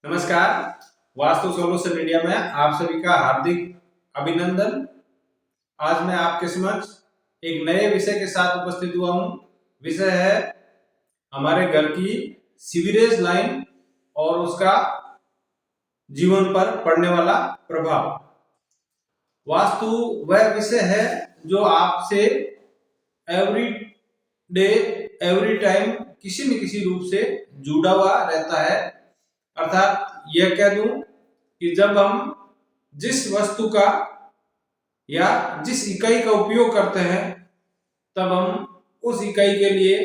नमस्कार। Vastu solution India में आप सभी का हार्दिक अभिनंदन। आज मैं आपके समक्ष एक नए विषय के साथ उपस्थित हुआ हूं। विषय है हमारे घर की सीवरेज लाइन और उसका जीवन पर पड़ने वाला प्रभाव। वास्तु वह विषय है जो आपसे एवरी डे एवरी टाइम किसी न किसी रूप से जुड़ा हुआ रहता है। अर्थात यह कह दूं कि जब हम जिस वस्तु का या जिस इकाई का उपयोग करते हैं तब हम उस इकाई के लिए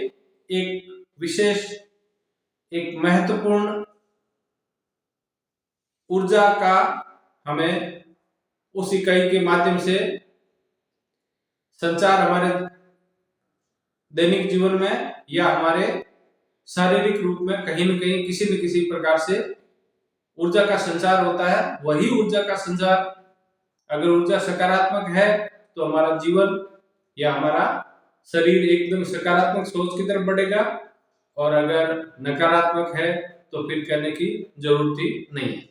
एक विशेष एक महत्वपूर्ण ऊर्जा का हमें उस इकाई के माध्यम से संचार हमारे दैनिक जीवन में या हमारे शारीरिक रूप में कहीं न कहीं किसी न किसी प्रकार से ऊर्जा का संचार होता है। वही ऊर्जा का संचार, अगर ऊर्जा सकारात्मक है तो हमारा जीवन या हमारा शरीर एकदम सकारात्मक सोच की तरफ बढ़ेगा, और अगर नकारात्मक है तो फिर कहने की जरूरत ही नहीं है।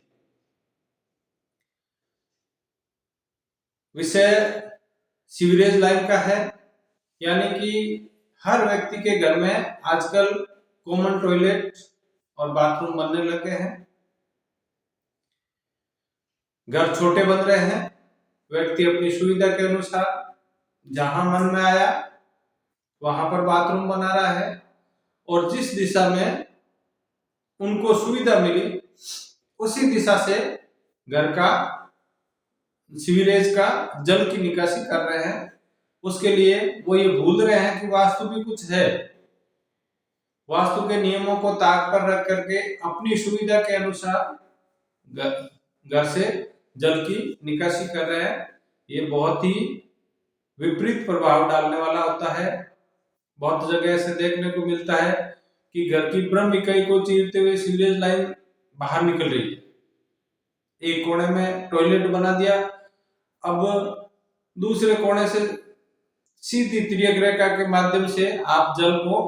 विषय सीवरेज लाइन का है, यानी कि हर व्यक्ति के घर में आजकल कॉमन टॉयलेट और बाथरूम बनने लगे हैं। घर छोटे बन रहे हैं, व्यक्ति अपनी सुविधा के अनुसार जहां मन में आया वहां पर बाथरूम बना रहा है, और जिस दिशा में उनको सुविधा मिली उसी दिशा से घर का सीवरेज का जल की निकासी कर रहे हैं। उसके लिए वो ये भूल रहे हैं कि वास्तु भी कुछ है। वास्तु के नियमों को ताक पर रख करके अपनी सुविधा के अनुसार घर से जल की निकासी कर रहे हैं। ये बहुत ही विपरीत प्रभाव डालने वाला होता है। बहुत जगह ऐसे देखने को मिलता है कि घर की ब्रह्म इकाई को चीरते हुए सीवरेज लाइन बाहर निकल रही है। एक कोने में टॉयलेट बना दिया, अब दूसरे कोने से सीधी तिर्यक रेखा के माध्यम से आप जल को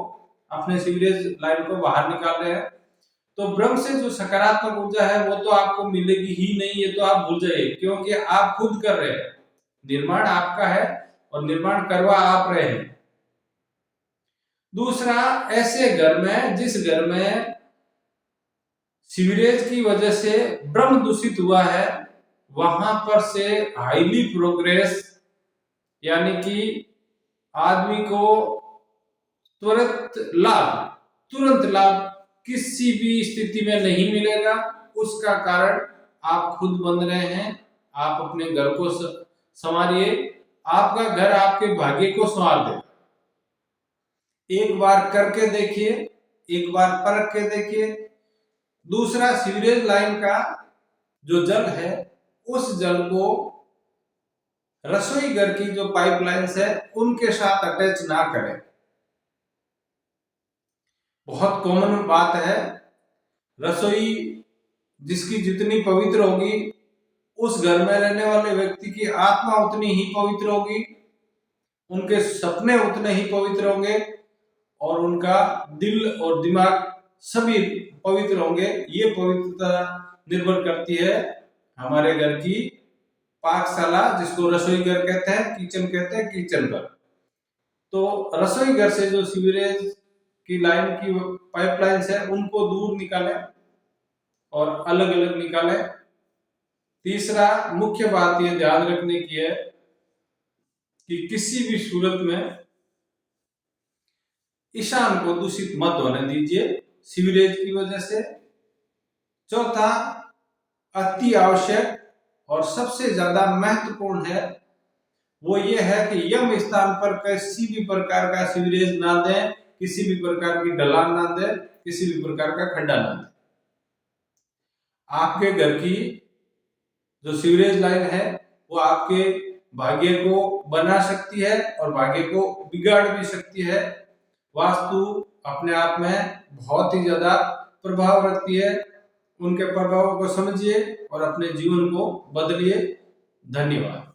अपने सीवरेज लाइन को बाहर निकाल रहे हैं। तो ब्रह्म से जो सकारात्मक ऊर्जा है वो तो आपको मिलेगी ही नहीं, ये तो आप भूल जाइए, क्योंकि आप खुद कर रहे हैं। निर्माण आपका है और निर्माण करवा आप रहे हैं। दूसरा, ऐसे घर में जिस घर में सीवरेज की वजह से ब्रह्म दूषित हुआ है वहां पर से हाईली प्रोग्रेस, यानी कि आदमी को तुरंत लाभ किसी भी स्थिति में नहीं मिलेगा। उसका कारण आप खुद बन रहे हैं। आप अपने घर को संवारिए, आपका घर आपके भाग्य को संवार देगा। एक बार करके देखिए, एक बार परख के देखिए। दूसरा, सीवरेज लाइन का जो जल है उस जल को रसोई घर की जो पाइपलाइंस है उनके साथ अटैच ना करें। बहुत कॉमन बात है, रसोई जिसकी जितनी पवित्र होगी उस घर में रहने वाले व्यक्ति की आत्मा उतनी ही पवित्र होगी, उनके सपने उतने ही पवित्र होंगे और उनका दिल और दिमाग सभी पवित्र होंगे। ये पवित्रता निर्भर करती है हमारे घर की पाकशाला, जिसको रसोई घर कहते हैं, किचन कहते हैं, किचन पर। तो रसोई घर से जो सीवरेज की लाइन की पाइपलाइन है उनको दूर निकालें और अलग अलग निकालें। तीसरा, मुख्य बात यह ध्यान रखने की है कि किसी भी सूरत में ईशान को दूषित मत होने दीजिए सीवरेज की वजह से। चौथा, अति आवश्यक और सबसे ज्यादा महत्वपूर्ण है वो ये है कि यम स्थान पर किसी भी प्रकार का सीवरेज ना दें, किसी भी प्रकार की ढलान ना दें, किसी भी प्रकार का खड्डा ना दें। आपके घर की जो सीवरेज लाइन है वो आपके भाग्य को बना सकती है और भाग्य को बिगाड़ भी सकती है। वास्तु अपने आप में बहुत ही ज्यादा प्रभाव रखती है। उनके प्रभावों को समझिए और अपने जीवन को बदलिए। धन्यवाद।